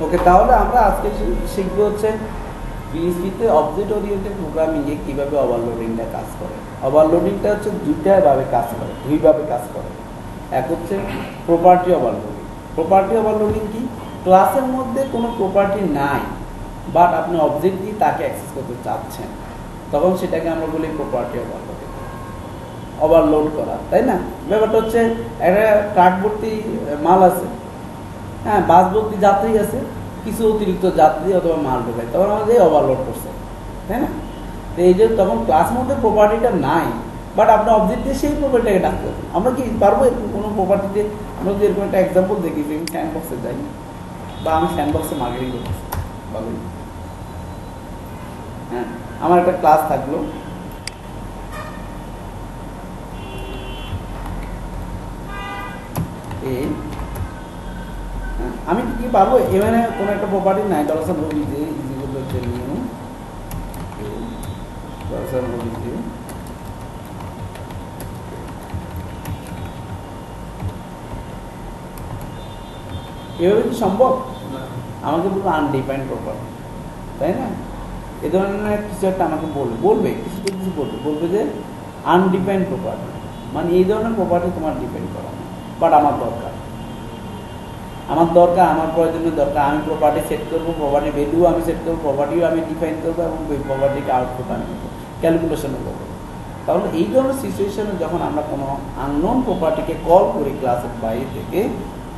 ওকে, তাহলে আমরা আজকে শিখবো হচ্ছে পিএইচপিতে অবজেক্ট ওরিয়েন্টেড প্রোগ্রামিংয়ে কীভাবে ওভারলোডিংটা কাজ করে। ওভারলোডিংটা হচ্ছে দুইভাবে কাজ করে। এক হচ্ছে প্রপার্টি ওভারলোডিং। প্রপার্টি ওভারলোডিং কি? ক্লাসের মধ্যে কোনো প্রপার্টি নাই, বাট আপনি অবজেক্ট দিয়ে তাকে অ্যাক্সেস করতে চাচ্ছেন, তখন সেটাকে আমরা বলি প্রপার্টি ওভারলোডিং, ওভারলোড করা, তাই না? ব্যাপারটা হচ্ছে একটা ট্রাক ভর্তি মাল আছে, হ্যাঁ, বাস ভর্তি যাত্রী আছে, কিছু অতিরিক্ত যাত্রী অথবা মাল ঢোকায়, তখন আমাদের ওভারলোড করছে, তাই না? তো এই যে তখন ক্লাসের মধ্যে প্রপার্টিটা নাই, বাট আপনার অবজেক্ট দিয়ে সেই প্রপার্টিটাকে ডাকতে হবে। আমরা কি পারবো এরকম কোনো প্রপার্টিতে? আমরা যদি এরকম একটা এক্সাম্পল দেখি যে আমি স্যান্ডবক্সে যাই, বা আমি স্যান্ডবক্সে মার্কেটিং করতেছি, ভালোই, হ্যাঁ, আমার একটা ক্লাস থাকলো, এই আমি কি পারবো এখানে কোনো একটা প্রপার্টি নাই, ডলার বলি যে ইজিগুলো হচ্ছে নিউ ডলার বলি যে এভাবে কি সম্ভব? আমাকে বলবো আনডিফাইন্ড প্রপার্টি, তাই না? এ ধরনের কিছু একটা আমাকে বলবে কিছু বলবে যে আনডিফাইন্ড প্রপার্টি, মানে এই ধরনের প্রপার্টি তোমার ডিপেন্ড করা, বাট আমার দরকার, আমার প্রয়োজনের দরকার। আমি প্রপার্টি সেট করবো, প্রপার্টি ভ্যালু আমি সেট করবো, প্রপার্টিও আমি ডিফাইন করবো, এবং ওই প্রপার্টিকে আউটপুট আমি ক্যালকুলেশনও করবো। তাহলে এই ধরনের সিচুয়েশনে যখন আমরা কোনো আননোন প্রপার্টিকে কল করি ক্লাসের বাইরে থেকে,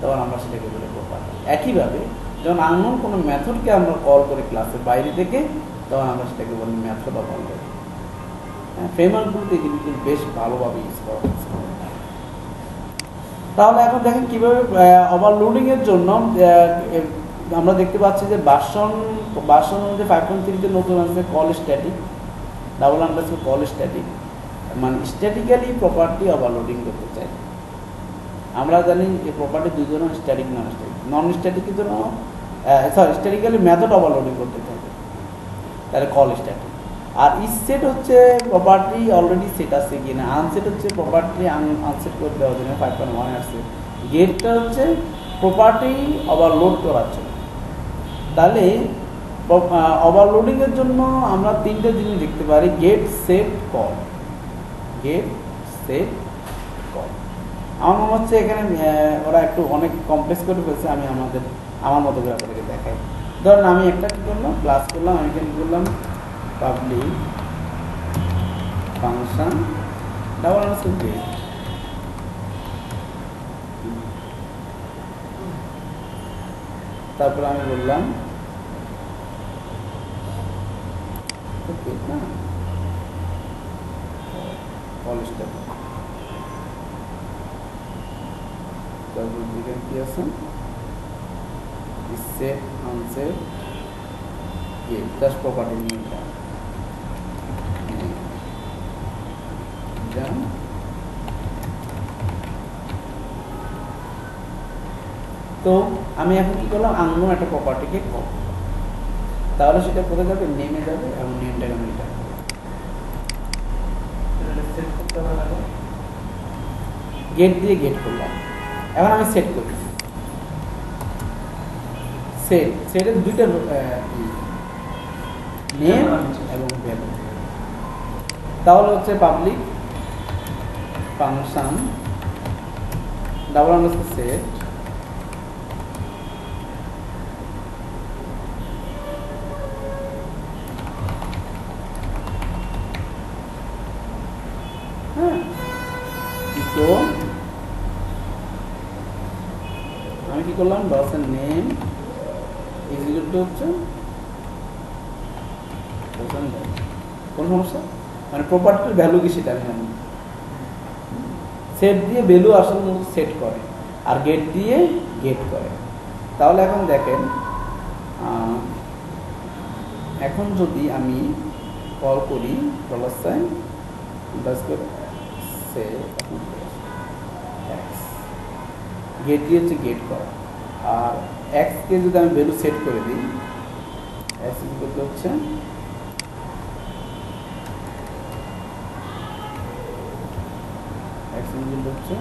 তখন আমরা সেটাকে বলি প্রপার্টি। একইভাবে যখন আননোন কোনো মেথডকে আমরা কল করি ক্লাসের বাইরে থেকে, তখন আমরা সেটাকে বলি মেথড ওভারলোড। ফ্রেমওয়ার্কগুলোতে এগুলি কিন্তু বেশ ভালোভাবে ইউজ করা হচ্ছে। তাহলে এখন দেখেন কীভাবে ওভারলোডিংয়ের জন্য আমরা দেখতে পাচ্ছি যে ভার্সন মধ্যে 5.3-তে নতুন আসছে কল স্ট্যাটিক, কল স্ট্যাটিক, মানে স্ট্যাটিক্যালি প্রপার্টি ওভারলোডিং করতে চাই। আমরা জানি যে প্রপার্টি দুই ধরনের, স্ট্যাটিক নন স্ট্যাটিকের জন্য স্ট্যাটিক্যালি মেথড ওভারলোডিং করতে চাই, তাহলে কল স্ট্যাটিক। আর সেট হচ্ছে প্রপার্টি অলরেডি সেট আছে কিনা, আনসেট হচ্ছে প্রপার্টি আনসেট করে দেওয়ার জন্য 5.1 আসছে। গেটটা হচ্ছে প্রপার্টি ওভারলোড করার জন্য। তাহলে ওভারলোডিংয়ের জন্য আমরা তিনটে জিনিস দেখতে পারি: get, set, call. Get, set, call. আমার মনে হচ্ছে এখানে ওরা একটু অনেক কমপ্লেক্স করে ফেলছে, আমি আমার মতো করে আপনাদেরকে দেখাই। ধরেন আমি একটা কী করলাম, ক্লাস করলাম, আমি এখানে করলাম পাবলিক ফাংশন গেট, তারপর আমি বললাম না কলেজটা, তারপর দিকে কি আছে set unset get, just property নিয়ে তো আমি এখন কি করলাম, আননোন একটা প্রপার্টিকে কল, তাহলে সেটা কোথায় যাবে, নেমে যাবে, এবং নেমটাকে আমি রিটার্ন করব। সেট করতে হবে, গেট দিয়ে গেট করলাম। এখন আমি সেট করি, সেটের দুইটা নেম এবং ভ্যালু, তাহলে হচ্ছে পাবলিক ফাংশন সেট আমি কি করলাম, ডসের নেম এক্সিকিউট হচ্ছে কোন সমস্যা, মানে প্রপার্টির ভ্যালু কি সেটা আমি জানি। সেট দিয়ে ভ্যালু আসলে সেট করে, আর গেট দিয়ে গেট করে। তাহলে এখন দেখেন, এখন যদি আমি কল করি $, গেট দিয়ে হচ্ছে গেট করা, আর এক্সকে যদি আমি ভ্যালু সেট করে দিই, এক্স করতে হচ্ছে হচ্ছে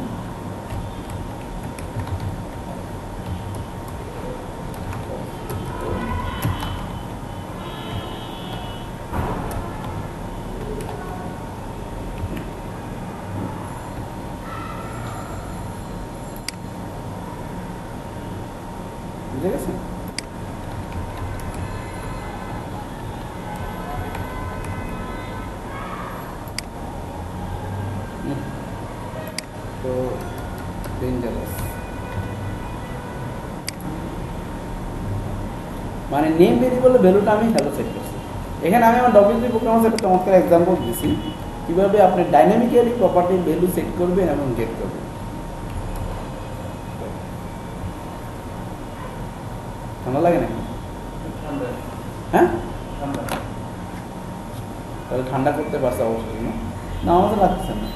বুঝে গেছেন? তো ডেঞ্জারাস মানে নেম ভেরিয়েবলের ভ্যালুটা আমি হ্যালো সেট করছি। এখানে আমি আমার ডব্লিউ3 প্রোগ্রামের একটা চমৎকার এক্সাম্পল দিছি কীভাবে আপনি ডাইনামিক্যালি প্রপার্টির ভ্যালু সেট করবেন এবং গেট করবেন। ঠান্ডা লাগে নাকি? হ্যাঁ, তাহলে ঠান্ডা করতে পারছে অবশ্যই না? না আমার তো লাগতেছে না।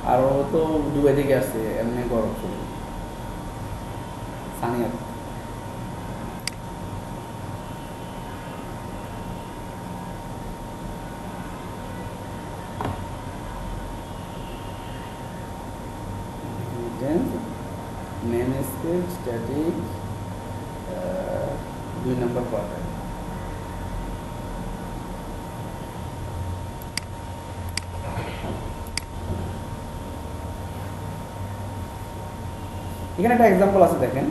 আর ও তো দুবাই থেকে আসছে, এমনি গরম শরীর সানি আছে। মেন স্কেল স্ট্যাটিক 2 নম্বর পার্ট। এখানে একটা এক্সাম্পল আছে দেখেন।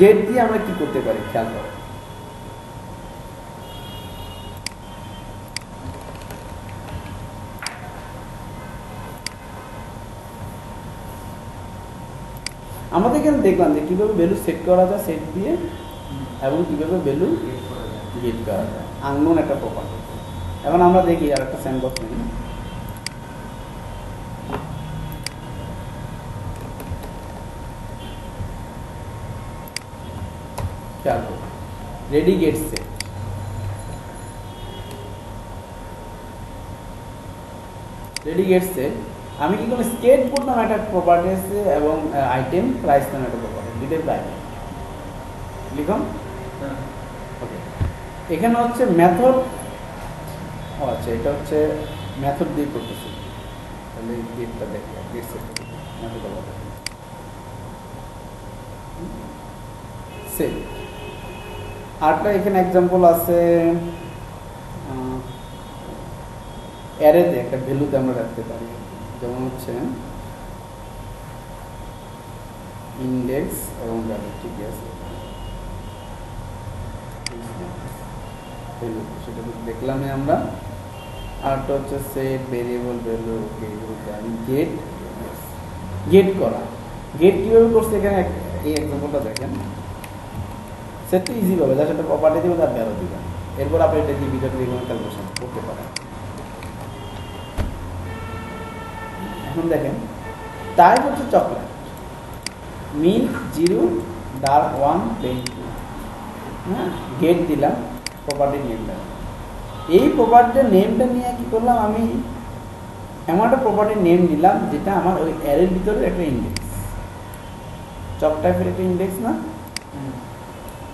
গেট দিয়ে আমরা কি করতে পারি খেয়াল করো। আমাদের এখানে দেখলাম যে কীভাবে ভ্যালু সেট করা যায় সেট দিয়ে, এবং কীভাবে ভ্যালু গেট করা যায় আননোন একটা প্রপার্টি। এখন আমরা দেখি আর একটা স্যান্ডবক্স নেই। খেয়াল করো, ready get set. Ready get set আমি কি কোনো স্কেটবোর্ড নামে একটা প্রপার্টি আছে এবং আইটেম প্রাইস নামে একটা প্রপার্টি, দুটোই প্রাইস লিখুন। ওকে, এখানে হচ্ছে মেথড। ও আচ্ছা, এটা হচ্ছে মেথড দিয়ে করতেছি। তাহলে গেটটা দেখি, গেট সেট মেথড বলা সেট। আরটা এখানে এক্সাম্পল আছে, অ্যারেতে একটা ভ্যালুতে আমরা রাখতে পারি, যেমন হচ্ছে ইন্ডেক্স এবং ভ্যালু। ঠিক আছে, ভ্যালু সেটা তো দেখলামই আমরা। আরটা হচ্ছে সেট ভেরিয়েবল ভ্যালু। আমি গেট গেট করা। গেট কীভাবে করছে এখানে এই এক্সাম্পলটা দেখেন। সেট তো ইজি হবে, যার সাথে প্রপার্টি দেবে তার ভ্যালু দিবেন, এরপর আপনি এটা দিয়ে ভিতরে রিলেশন ক্যালকুলেশন করতে পারেন। এখন দেখেন টাইপ হচ্ছে চকলেট, মিল্ক 0, ডার্ক 1, প্লেন 2। হ্যাঁ, গেট দিলাম, প্রপার্টির নেমটা। এই প্রপার্টির নেমটা নিয়ে কি করলাম, আমি এমন একটা প্রপার্টির নেম নিলাম যেটা আমার ওই অ্যারের ভিতরে একটা ইন্ডেক্স, চক টাইপের একটা ইন্ডেক্স না,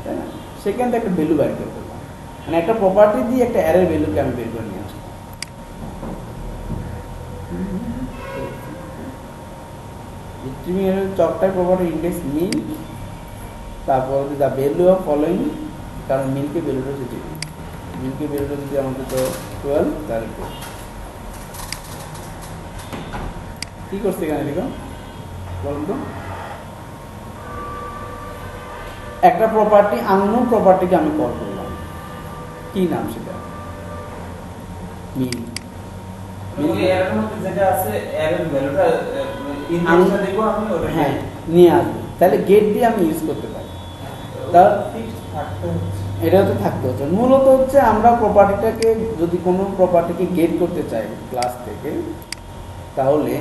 তাই না? সেখান থেকে একটা ভ্যালু বের করে করলাম, মানে একটা প্রপার্টি দিয়ে একটা অ্যারের ভ্যালুকে আমি বের করে নিয়ে আসলাম। তুমি চক টাইপ প্রপার্টি ইন্ডেক্স মিল্ক, তারপর দ্য ভ্যালু অফ ফলোইং, কারণ মিল্কের ভ্যালুটা হচ্ছে মিল্কের ভ্যালুটা যদি আমাদের তো 12, তাহলে কি করছে এখানে দেখো বলুন তো। একটা প্রপার্টি আননোন প্রপার্টিকে আমি কল করলাম, কি নাম সেটা, মিল। হ্যাঁ, নিয়ে আসবো, তাহলে গেট দিয়ে আমি ইউজ করতে পারি। তার এটা তো থাকতে হচ্ছে। মূলত হচ্ছে আমরা প্রপার্টিটাকে যদি কোনো প্রপার্টিকে গেট করতে চাই ক্লাস থেকে, তাহলে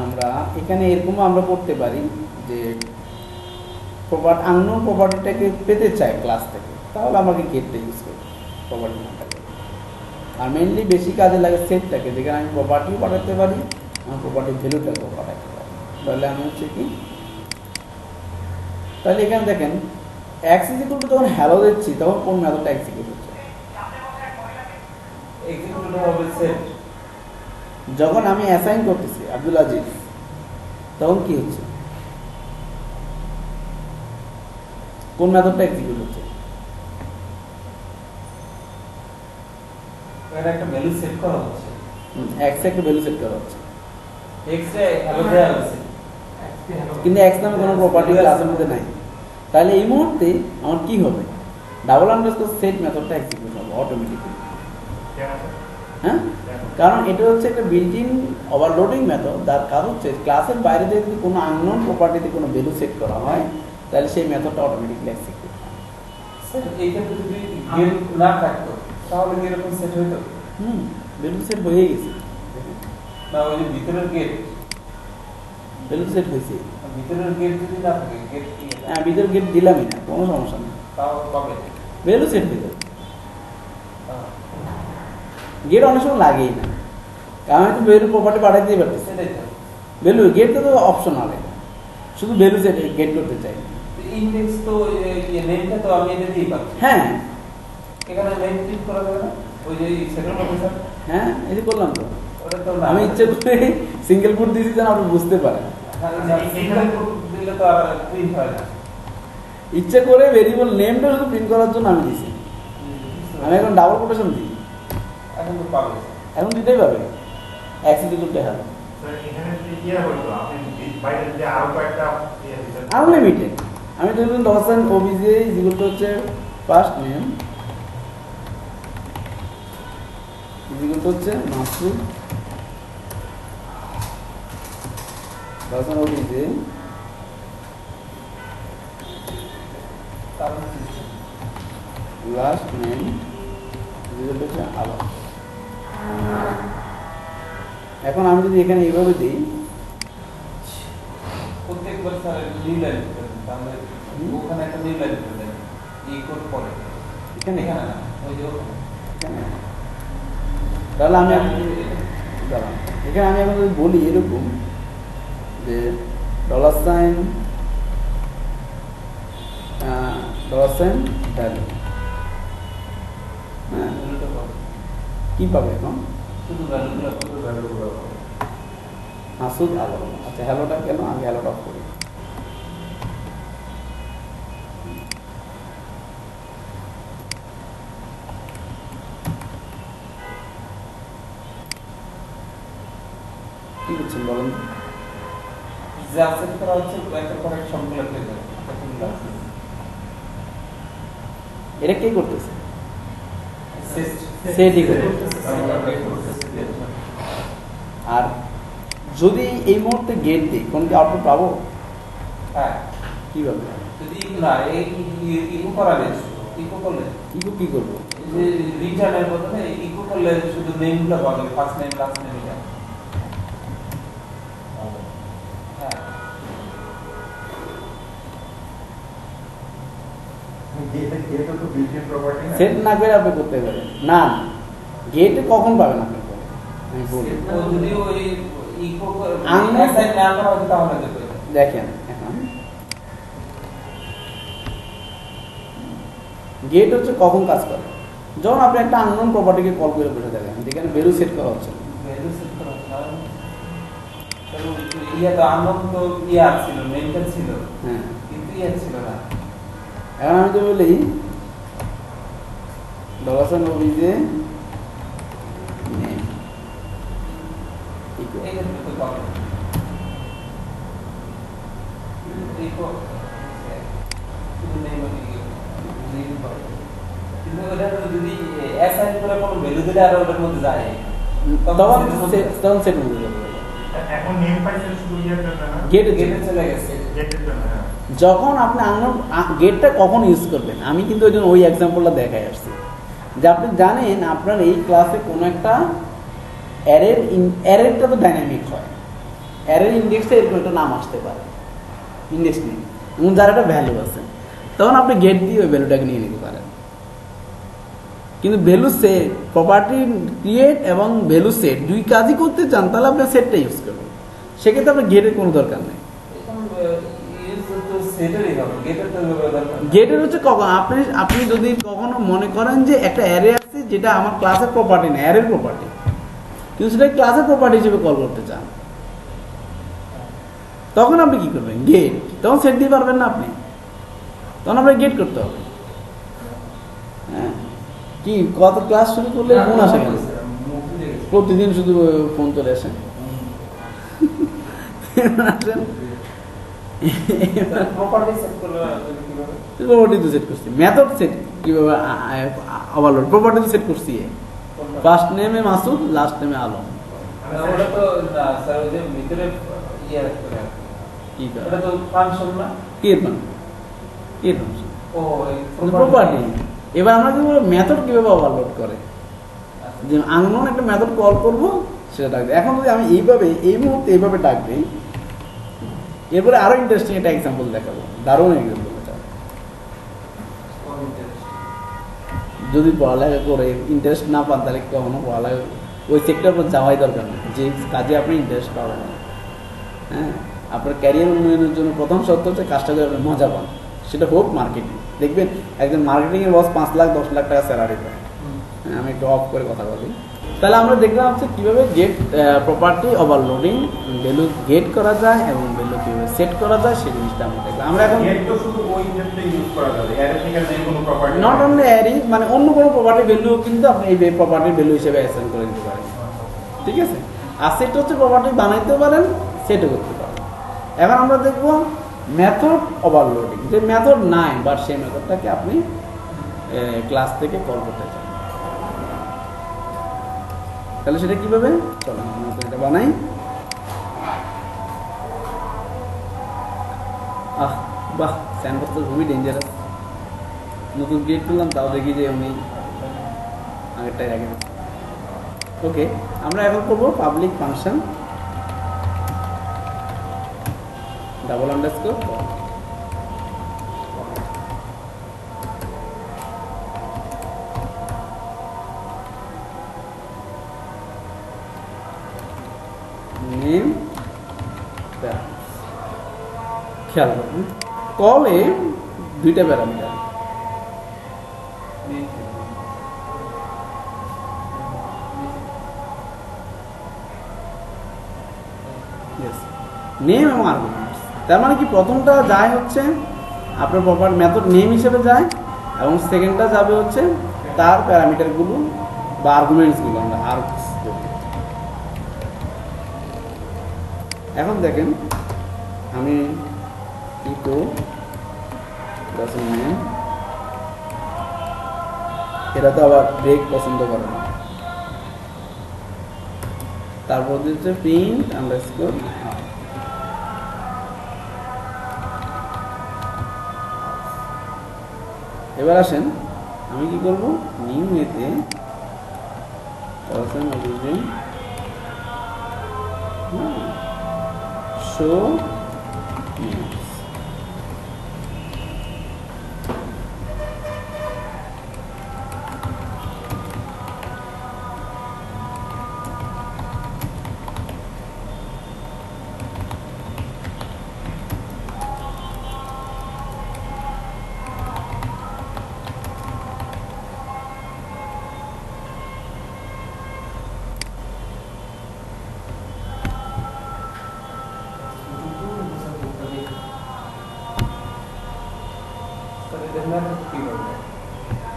আমরা এখানে এরকম আমরা করতে পারি যে আননোন প্রপার্টিটাকে পেতে চাই ক্লাস থেকে, তাহলে আমাকে গেটটা ইউজ করি প্রপার্টি নামটাকে। আর মেনলি বেশি কাজে লাগে সেটটাকে, যেখানে আমি প্রপার্টিও পাঠাতে পারি, আমার প্রপার্টির ভ্যালুটাকেও পাঠাতে পারি। তাহলে আমি হচ্ছে কি, তাহলে এখানে দেখেন এক্স ইজ ইকুয়াল টু যখন হ্যালো দিচ্ছি তখন কোন মেথডটা এক্সিকিউট হচ্ছে? এক্সিকিউট হবে সেট। যখন আমি অ্যাসাইন করতেছি আব্দুল আজিজ তখন কি হচ্ছে? কোন মেথডটা এক্সিকিউট হচ্ছে? এর একটা ভ্যালু সেট করা হচ্ছে। এক্স একটা ভ্যালু সেট করা হচ্ছে, এক্স এ হ্যালো দেয়া আছে, কিন্তু এক্স নামে কোনো প্রপার্টি ক্লাসের মধ্যে নাই। তাহলে এই মুহূর্তে আমার কি হবে? ডাবল আন্ডারস্কোর সেট মেথডটা এক্সিকিউট হবে অটোমেটিক্যালি। হ্যাঁ, কারণ এটা হচ্ছে একটা বিল্ট ইন ওভারলোডিং মেথড। তার কারণ হচ্ছে ক্লাসের বাইরে যদি কোনো আননোন প্রপার্টিতে কোনো ভ্যালু সেট করা হয় তাহলে সেই মেথডটা অটোমেটিক্যালি এক্সিকিউট হয়। স্যার এইটা যদি গেট না থাকতো তাহলে কি এরকম সেট হইতো? ভ্যালু সেট হয়ে গেছে, না ওই যে ভিতরের গেট, ভ্যালু সেট হয়েছে। ভিতরের গেট যদি না থাকে গেট কি হ্যাঁ, ভিতরে গেট দিলামই না, কোনো সমস্যা নেই, তাও কবে? ভ্যালু সেট হয়ে যাবে। গেট অনেক সময় লাগেই না, কারণ আমি তো ভ্যালু প্রপার্টি পাঠাইতেই পারতেছি। সেটাই তো। ভ্যালু গেটটা তো অপশনাল, এটা শুধু ভ্যালু সেট গেট করতে চাই। ইনডেক্স তো নেমটা তো আমি এটা দিয়েই পাচ্ছি। হ্যাঁ এখানে নেম প্রিন্ট করা যাবে না? ওই যে সেকেন্ড প্রফেসর হ্যাঁ, এই যে করলাম তো। ওটা তো না। আমি ইচ্ছে করে সিঙ্গেল কোড দিয়েছি যেন আপনি বুঝতে পারেন। সিঙ্গেল কোড দিলে তো আর প্রিন্ট হয় না। ইচ্ছে করে ভেরিয়েবল নেমটা শুধু প্রিন্ট করার জন্য আমি দিয়েছি। আমি এখন ডাবল কোটেশন দিই, এখন তো পাবে। এখন দিতেই পাবে অ্যাক্সিডেন্ট করতে হবে আনলিমিটেড। আমি ধরুন দশান ওবিজে যেগুলো হচ্ছে ফার্স্ট নেম, যেগুলো হচ্ছে মাসুদ, দশান ওবিজে লাস্ট নেম যেগুলো হচ্ছে আলো। এখন আমি যদি এখানে এইভাবে দিই, প্রত্যেকবার স্যার নিউ লাইন করে দেন, তাহলে ওখানে একটা নিউ লাইন করে দেন, এই কোড পরে এখানে এখানে না, ওই যে ওখানে। এখানে, তাহলে আমি দাঁড়ান, এখানে আমি এখন যদি বলি এরকম যে ডলার সাইন ভ্যালু, হ্যাঁ ভ্যালুটা পাবে, কি পাবে এখন? শুধু ভ্যালুগুলো মাসুদ আলো। আচ্ছা, হ্যালোটা কেন? আগে হ্যালোটা অফ করি। কি করছেন বলেন তো? যে অ্যাকসেপ্ট করা হচ্ছে একটা পরে সবগুলো পেয়ে যাবে। এটা কে করতেছে? সেট আর যদি এই মুহূর্তে গেট দিই, কোন কি আউটপুট পাবো? হ্যাঁ, কিভাবে? যদি না এই ইকো করা নেই, ইকো করলে ইকো কি করবো? যে রিটার্নের বদলে ইকো করলে শুধু নেমগুলো পাবে, ফার্স্ট নেম লাস্ট নেম এটা। হ্যাঁ, সেট না করে আপনি করতে পারেন না, গেটে কখন পাবেন আপনি? আমি বলি ও যদি ওই ইকো আমি- অ্যাসাইন না করা হয় তাহলে দেবে। দেখেন, এখন গেট হচ্ছে কখন কাজ করে? যখন আপনি একটা আননোন প্রপার্টিকে কল করে বসে দেখেন যেখানে ভ্যালু সেট করা হচ্ছে। ভ্যালু সেট করা হচ্ছে না, কারণ ইয়া তো আননোন তো ইয়া ছিল, নেমটা ছিল, হ্যাঁ, কিন্তু ইয়া ছিল না। এখন আমি তো বলি ডলার ওবিজে নেম ইকো, এই ক্ষেত্রে তো পাবে ইকো শুধু নেম নেম পাবে, কিন্তু ওটা যদি অ্যাসাইন করে কোনো ভ্যালু দিলে আর ওটার মধ্যে যায় তখন সেট হয়ে যাবে। এখন নেম পাইছেন শুধু ইয়ার জন্য না, গেটে গেটে চলে গেছে। গেটের জন্য। হ্যাঁ, যখন আপনি গেটটা কখন ইউজ করবেন, আমি কিন্তু ওই জন্য ওই এক্সাম্পলটা দেখাই আসছি যে আপনি জানেন আপনার এই ক্লাসে কোনো একটা অ্যারেরটা তো ডাইনামিক হয়, অ্যারের ইন্ডেক্সটা এরকম একটা নাম আসতে পারে, ইন্ডেক্স নেই এবং যার একটা ভ্যালু আছে, তখন আপনি গেট দিয়ে ওই ভ্যালুটাকে নিয়ে নিতে পারেন। কিন্তু ভ্যালু সেট, প্রপার্টি ক্রিয়েট এবং ভ্যালু সেট দুই কাজই করতে চান তাহলে আপনি সেটটা ইউজ করবেন, সেক্ষেত্রে আপনার গেটের কোনো দরকার নেই। এখন ইউজ তো সেটারই হবে, গেটের তো ব্যবহার দরকার নেই। গেটের হচ্ছে কখন আপনি আপনি যদি কখনো মনে করেন যে একটা অ্যারে আছে যেটা আমার ক্লাসের প্রপার্টি না, অ্যারের প্রপার্টি, কিন্তু সেটা ক্লাসের প্রপার্টি হিসেবে কল করতে চান, তখন আপনি কি করবেন? গেট। তখন সেট দিতে পারবেন না আপনি, তখন আপনাকে গেট করতে হবে। হ্যাঁ, কি কত ক্লাস শুরু করলে ফোন আসে কেন? প্রতিদিন শুধু ফোন চলে আসে। আসেন প্রপার্টি সেট করলে কিভাবে? প্রপার্টি তো সেট করছি, মেথড সেট কিভাবে ওভারলোড প্রপার্টি তো সেট করছি। ফার্স্ট নেমে মাসুদ, লাস্ট নেমে আলম। ওটা তো না স্যার, ওই যে ভিতরে ইয়ে রাখতে হবে। কি এটা তো ফাংশন না? কি ফাংশন? কি ফাংশন? ও এই প্রপার্টি। এবার আমরা কি বলবো, মেথড কিভাবে ওভারলোড করে, যে আননোন একটা মেথড কল করব সেটা ডাকবে। এখন যদি আমি এইভাবে এই মুহূর্তে এইভাবে ডাকবি, এরপরে আরো ইন্টারেস্টিং একটা এক্সাম্পল দেখাবো, দারুণ এক্সাম্পল। যদি পড়ালেখা করে ইন্টারেস্ট না পান তাহলে কখনো পড়ালেখা ওই সেক্টর পর যাওয়াই দরকার নেই, যে কাজে আপনি ইন্টারেস্ট পাবেন না। হ্যাঁ, আপনার ক্যারিয়ার উন্নয়নের জন্য প্রথম শর্ত হচ্ছে কাজটা করে আপনি মজা পান, সেটা হোক মার্কেটিং। দেখবেন একজন মার্কেটিংয়ের বস 5 লাখ 10 লাখ টাকা স্যালারি পায়। হ্যাঁ, আমি একটু অফ করে কথা বলি। তাহলে আমরা দেখলাম হচ্ছে কীভাবে get property overloading, value get করা যায় এবং ভ্যালু কীভাবে সেট করা যায় সেই জিনিসটা আমরা দেখলাম। আমরা এখন গেট তো শুধু ওই ক্ষেত্রে ইউজ করা যাবে, অ্যারিথমেটিক্যাল যে কোনো প্রপার্টি নট অনলি অ্যারি, মানে অন্য কোনো প্রপার্টি ভ্যালু কিন্তু আপনি এই প্রপার্টির ভ্যালু হিসেবে অ্যাসাইন করে দিতে পারেন। ঠিক আছে, আর সেট হচ্ছে প্রপার্টি বানাইতে পারেন, সেটও করতে পারেন। এখন আমরা দেখব মেথড ওভারলোডিং, যে মেথড নাই বাট সেই মেথডটাকে আপনি ক্লাস থেকে কল করতে চান, তাহলে সেটা কিভাবে? চলো আমরা এটা বানাই। বাহ, স্যান্ডবক্স তো খুবই ডেঞ্জারাস। নতুন ক্রিয়েট করলাম, তাও দেখি যে উনি আগেরটাই রেখে দিচ্ছি। ওকে, আমরা এখন করবো public function double underscore name. খেয়াল করুন, কলে দুইটা প্যারামিটার, নেম এবং আর্গুমেন্টস। তার মানে কি প্রথমটা যায় হচ্ছে আপনার প্রপার মেথড নেম হিসেবে যায়, এবং সেকেন্ডটা যাবে হচ্ছে তার প্যারামিটারগুলো বা আর্গুমেন্টসগুলো আমরা আর্গস বলি। এখন দেখেন আমি ইকো নেম, এরা তো আবার ব্রেক পছন্দ করে না, তারপর হচ্ছে প্রিন্ট আন্ডারস্কোর। এবার আসেন আমি কি করব, নিউ এতে শো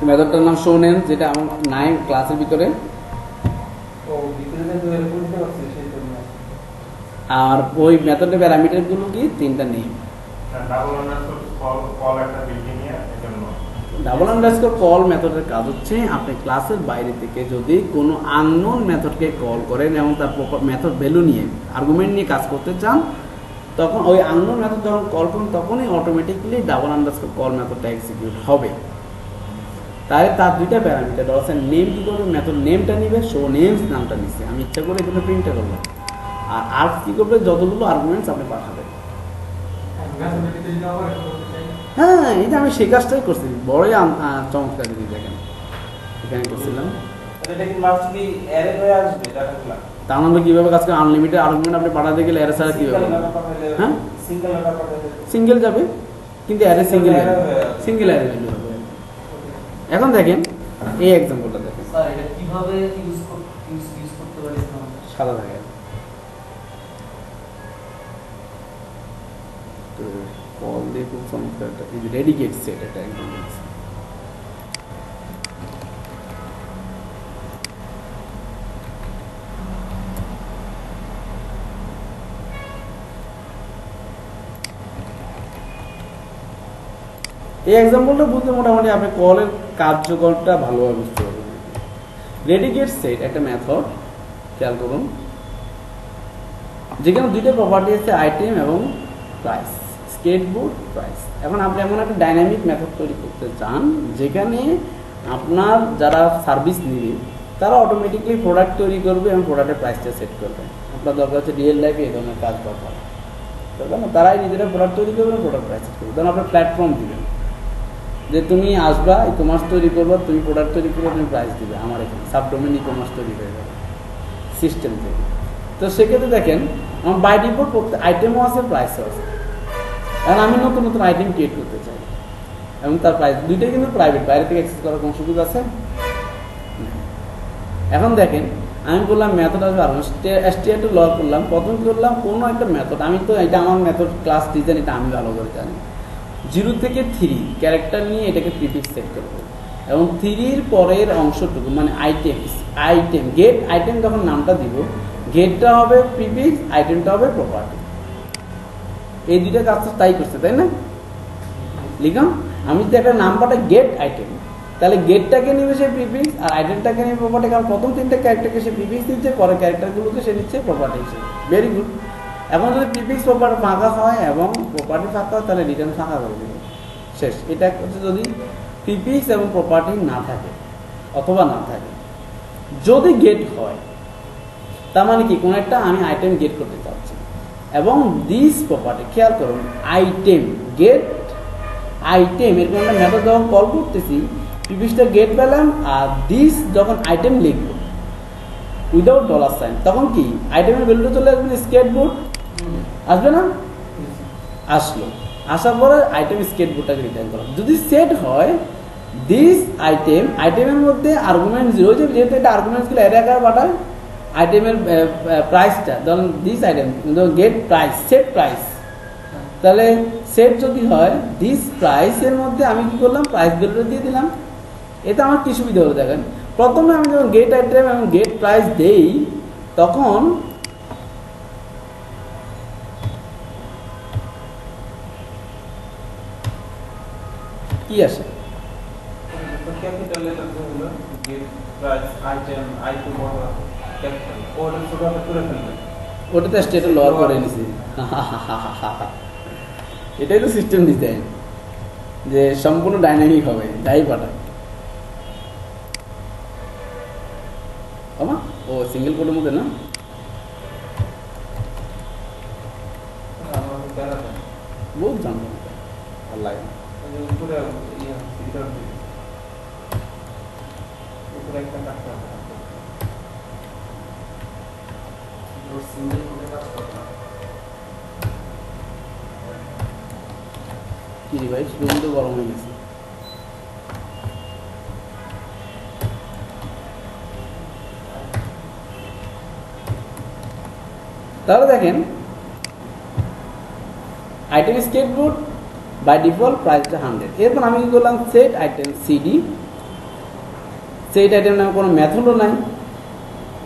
মেথডটার নাম শো নেম, যেটা আমার নাই ক্লাসের ভিতরে। আর ওই মেথডের প্যারামিটারগুলো কি তিনটা নেম। ডাবল আন্ডারস্কোর কল একটা বিল্ডিং এর জন্য ডাবল আন্ডারস্কোর কল মেথডের কাজ হচ্ছে আপনি ক্লাসের বাইরে থেকে যদি কোনো আননোন মেথডকে কল করেন এবং তার মেথড ভ্যালু নিয়ে আর্গুমেন্ট নিয়ে কাজ করতে চান, তখন ওই আননোন মেথড যখন কল করুন তখনই অটোমেটিকলি ডাবল আন্ডারস্কোর কল মেথডটা এক্সিকিউট হবে। তাহলে তার দুইটা প্যারামিটার আছে, নেম কি করবে, মেথড নেমটা নিবে, শো নেমস নামটা নিচ্ছে, আমি ইচ্ছা করে এখানে প্রিন্টটা করলাম। আর আর্গ কি করবে, যতগুলো আর্গুমেন্টস আপনি পাঠাবেন। হ্যাঁ, এই যে আমি সেই কাজটাই করছি, বড়ই চমৎকার জিনিস দেখেন এখানে করছিলাম। তা নাহলে কীভাবে কাজ করে, আনলিমিটেড আর্গুমেন্ট আপনি পাঠাতে গেলে এর ছাড়া কীভাবে? হ্যাঁ, সিঙ্গেল যাবে, কিন্তু অ্যারে সিঙ্গেল অ্যারে ভ্যালু হবে। এখন দেখেন এই এক্সাম্পলটা দেখেন, স্যার এটা কিভাবে ইউজ করতে পারি আমরা? সাদা থাকে তো কল দিয়ে খুব চমৎকার একটা এই যে ডেডিকেট সেট এটা একদম দেখছি। এই এক্সাম্পলটা বুঝতে মোটামুটি আপনি কলের কার্যকরটা ভালোভাবে বুঝতে পারবেন। রেডিকেট সেট একটা মেথড, খেয়াল করুন, যেখানে দুইটা প্রপার্টি আছে আইটেম এবং প্রাইস, স্কেটবোর্ড প্রাইস। এখন আপনি এমন একটা ডাইনামিক মেথড তৈরি করতে চান যেখানে আপনার যারা সার্ভিস নেবে তারা অটোমেটিকলি প্রোডাক্ট তৈরি করবে এবং প্রোডাক্টের প্রাইসটা সেট করবে। আপনার দরকার হচ্ছে রিয়েল লাইফে এই ধরনের কাজ দরকার, না তারাই নিজেরা প্রোডাক্ট তৈরি করবে, প্রোডাক্ট প্রাইস সেট করবে। ধরুন আপনার প্ল্যাটফর্ম দিবেন যে তুমি আসবা ই কমার্স তৈরি করবা, তুমি প্রোডাক্ট তৈরি করবে, তুমি প্রাইস দিবে আমার এখানে সাবডোমেন ই কমার্স তৈরি হয়ে যাবে সিস্টেম থেকে। তো সেক্ষেত্রে দেখেন আমার বাই ডিফল্ট প্রত্যেক আইটেমও আছে, প্রাইসও আছে। কারণ আমি নতুন নতুন আইটেম ক্রিয়েট করতে চাই এবং তার প্রাইস দুইটাই কিন্তু প্রাইভেট, বাইরে থেকে অ্যাক্সেস করার কোনো সুযোগ আছে। এখন দেখেন আমি বললাম মেথড আসবে, আর এসটিআর লগ করলাম, প্রথম করলাম কোনো একটা মেথড, আমি তো এটা আমার মেথড ক্লাস ডিজাইন, এটা আমি ভালো করে জানি। 0 থেকে 3 ক্যারেক্টার নিয়ে এটাকে প্রিফিক্স সেট করব এবং 3-র পরের অংশটুকু মানে আইটেম গেট আইটেম যখন নামটা দিব, গেটটা হবে প্রিফিক্স, আইটেমটা হবে প্রপার্টি। এই দুইটা কাজ তো তাই করছে, তাই না? লিখলাম আমি তো একটা নাম্বারটা গেট আইটেম, তাহলে গেটটাকে নেবে সে প্রিফিক্স আর আইটেমটাকে নেবে প্রপার্টি, কারণ প্রথম 3টা ক্যারেক্টারকে সে প্রিফিক্স দিচ্ছে, পরে ক্যারেক্টারগুলোকে সে নিচ্ছে প্রপার্টি হিসেবে। Very good. এখন যদি প্রিফিক্স প্রপার্টি ফাঁকা হয় এবং প্রপার্টি ফাঁকা হয় তাহলে রিটার্ন ফাঁকা করে দেবে, শেষ। এটা হচ্ছে যদি প্রিফিক্স এবং প্রপার্টি না থাকে অথবা না থাকে। যদি গেট হয় তার মানে কি কোনো একটা আমি আইটেম গেট করতে চাচ্ছি এবং দিস প্রপার্টি, খেয়াল করুন আইটেম গেট আইটেম এরকম একটা মেথড যখন কল করতেছি, প্রিফিক্সটা গেট পেলাম আর দিস যখন আইটেম লিখবো উইদাউট $, তখন কি আইটেমের ভ্যালুটা চলে আসবে স্কেটবোর্ড, আসবে না? আসলো, আসার পরে আইটেম স্কেটবোর্ডটাকে রিটার্ন করলাম। যদি সেট হয় দিস আইটেম, আইটেমের মধ্যে আর্গুমেন্ট 0, যেহেতু এটা আর্গুমেন্টসগুলো অ্যারে আকারে পাঠায়, আইটেমের প্রাইসটা ধরুন this item get price, set price, তাহলে সেট যদি হয় দিস প্রাইসের মধ্যে আমি কি করলাম প্রাইস ভ্যালুটা দিয়ে দিলাম। এতে আমার কি সুবিধা হলো দেখেন, প্রথমে আমি যখন গেট আইটেম এবং গেট প্রাইস দেই তখন কি আসে, ক্যাপিটাল লেটার হলো গেট প্রাইস আইটেম ক্যাপিটাল ওটা ছোটটা করে ফেলবেন, ওটা তো স্টেটে লোয়ার করে নিছি। এটাই তো সিস্টেম ডিজাইন, যে সম্পূর্ণ ডাইনামিক হবে, যাই পাঠায়। ও সিঙ্গেল কোডের মধ্যে না, আমার প্যারা দেন বহুত জানবো ভালো লাগে। উপরে উপরে একটা কাটতে হবে, সিঙ্গেল কোডে কাজ করতে হবে। কি ভাই রুম তো গরম হয়ে গেছে। তাহলে দেখেন আইটেম স্কেটবোর্ড বাই ডিফল্ট প্রাইসটা 100। এরপর আমি কি করলাম set item CD, set item নামে কোনো মেথডও নাই,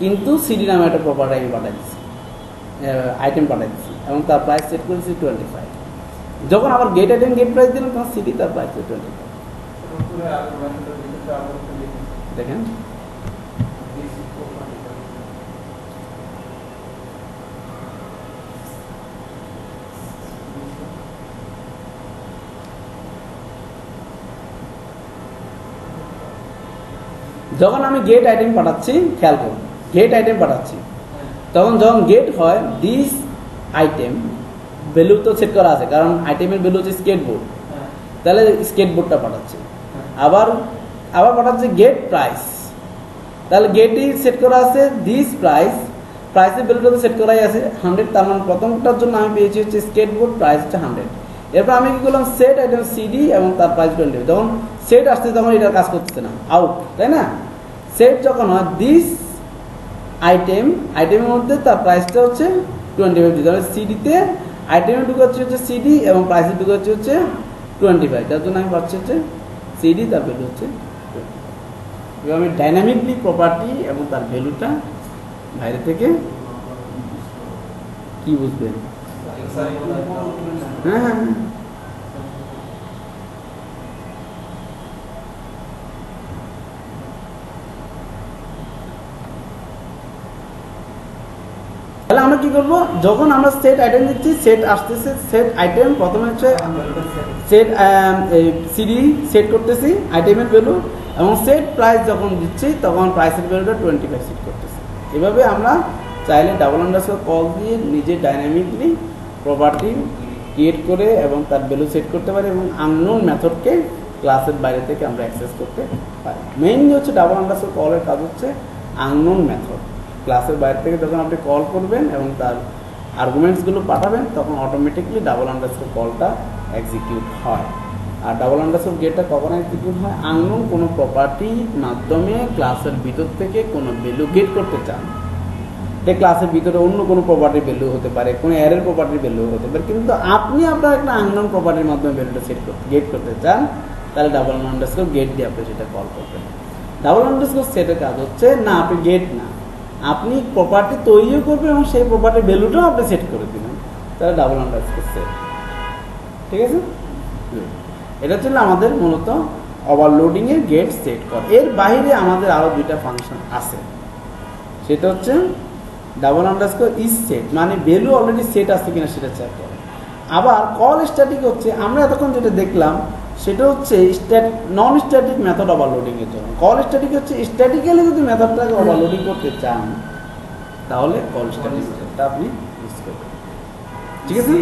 কিন্তু সিডি নামে একটা প্রপার্টি আমি পাঠাই দিচ্ছি, আইটেম পাঠাই দিচ্ছি এবং তার প্রাইস সেট করেছি 25। যখন আবার গেট আইটেম গেট প্রাইস দিলাম তখন সিডি তার প্রাইস 25। উপরে আর্গুমেন্টটা দিতে আবার দেখেন দিস প্রপার্টি যখন আমি গেট আইটেম পাঠাচ্ছি, খেয়াল করুন গেট আইটেম পাঠাচ্ছি, তখন যখন গেট হয় দিস আইটেম ভ্যালু তো সেট করা আছে, কারণ আইটেমের ভ্যালু হচ্ছে স্কেটবোর্ড, তাহলে স্কেটবোর্ডটা পাঠাচ্ছে। আবার আবার পাঠাচ্ছে গেট প্রাইস, তাহলে গেটই সেট করা আছে দিস প্রাইস, প্রাইসের ভ্যালুটা তো সেট করাই আছে 100, তার মানে প্রথমটার জন্য আমি পেয়েছি হচ্ছে স্কেটবোর্ড, প্রাইস হচ্ছে 100। এরপর আমি কি করলাম সেট আইটেম সিডি এবং তার প্রাইস 20। যখন সেট আসছে তখন এটার কাজ করতেছে না, আউট, তাই না? সেট যখন হয় দিস আইটেমের মধ্যে তার প্রাইসটা হচ্ছে 25, তাহলে সিডিতে আইটেমে ঢুকাচ্ছে হচ্ছে সিডি এবং প্রাইসে ঢুকাচ্ছে হচ্ছে 25, যার জন্য আমি পাচ্ছি হচ্ছে সিডি, তার ভ্যালু হচ্ছে 20। এবার আমি ডাইনামিকলি প্রপার্টি এবং তার ভ্যালুটা বাইরে থেকে কি বুঝবেন? হ্যাঁ হ্যাঁ হ্যাঁ, তাহলে আমরা কি করব, যখন আমরা সেট আইটেম দিচ্ছি, সেট আসতেছে, সেট আইটেম প্রথমে হচ্ছে সেট সিডি সেট করতেছি আইটেমের ভ্যালু, এবং সেট প্রাইস যখন দিচ্ছি তখন প্রাইসের ভ্যালুটা 25 সেট করতেছি। এভাবে আমরা চাইলে ডাবল আন্ডারস্কোর কল দিয়ে নিজে ডাইনামিকলি প্রপার্টি ক্রিয়েট করে এবং তার ভ্যালু সেট করতে পারি, এবং আননোন মেথডকে ক্লাসের বাইরে থেকে আমরা অ্যাক্সেস করতে পারি। মেইনলি হচ্ছে ডাবল আন্ডারস্কোর কলের কাজ হচ্ছে আননোন মেথড। ক্লাসের বাইরে থেকে যখন আপনি কল করবেন এবং তার আর্গুমেন্টসগুলো পাঠাবেন, তখন অটোমেটিকলি ডাবল আন্ডারস্কোর কলটা এক্সিকিউট হয়। আর ডাবল আন্ডারস্কোর গেটটা কখন এক্সিকিউট হয়? আননোন কোনো প্রপার্টির মাধ্যমে ক্লাসের ভিতর থেকে কোনো ভ্যালু গেট করতে চান। যে ক্লাসের ভিতরে অন্য কোনো প্রপার্টির ভ্যালু হতে পারে, কোনো অ্যারের প্রপার্টির ভ্যালু হতে পারে, কিন্তু আপনি আপনার একটা আননোন প্রপার্টির মাধ্যমে ভ্যালুটা সেট করতে গেট করতে চান, তাহলে ডাবল আন্ডারস্কোর গেট দিয়ে আপনি সেটা কল করবেন। ডাবল আন্ডারস্কোর সেটের কাজ হচ্ছে না আপনি গেট না, আপনি প্রপার্টি তৈরিও করবেন এবং সেই প্রপার্টির ভ্যালুটাও আপনি সেট করে দেবেন, তাহলে ডাবল আন্ডারস্কোর সেট। ঠিক আছে, এটা ছিল আমাদের মূলত ওভারলোডিংয়ের গেট সেট করা। এর বাইরে আমাদের আরও দুইটা ফাংশন আছে, সেটা হচ্ছে ডাবল আন্ডারস্কোর ইজ সেট, মানে ভ্যালু অলরেডি সেট আছে কিনা সেটা চেক করে। আবার কল স্ট্যাটিক হচ্ছে, আমরা এতক্ষণ যেটা দেখলাম সেটা হচ্ছে নন স্ট্যাটিক মেথড ওভারলোডিংয়ের জন্য। কল স্ট্যাটিক হচ্ছে স্ট্যাটিক্যালি যদি মেথডটাকে ওভারলোডিং করতে চান, তাহলে কল স্ট্যাটিক মেথডটা আপনি ইউজ করবেন। ঠিক আছে,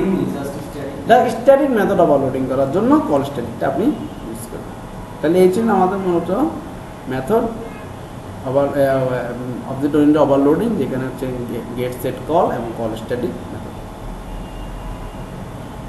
স্ট্যাটিক মেথড ওভারলোডিং করার জন্য কল স্ট্যাটিকটা আপনি ইউজ করবেন। তাহলে এই ছিল আমাদের মূলত মেথড অবজেক্ট ওরিয়েন্টেড ওভারলোডিং, যেখানে হচ্ছে গেট সেট কল এবং কল স্ট্যাটিক।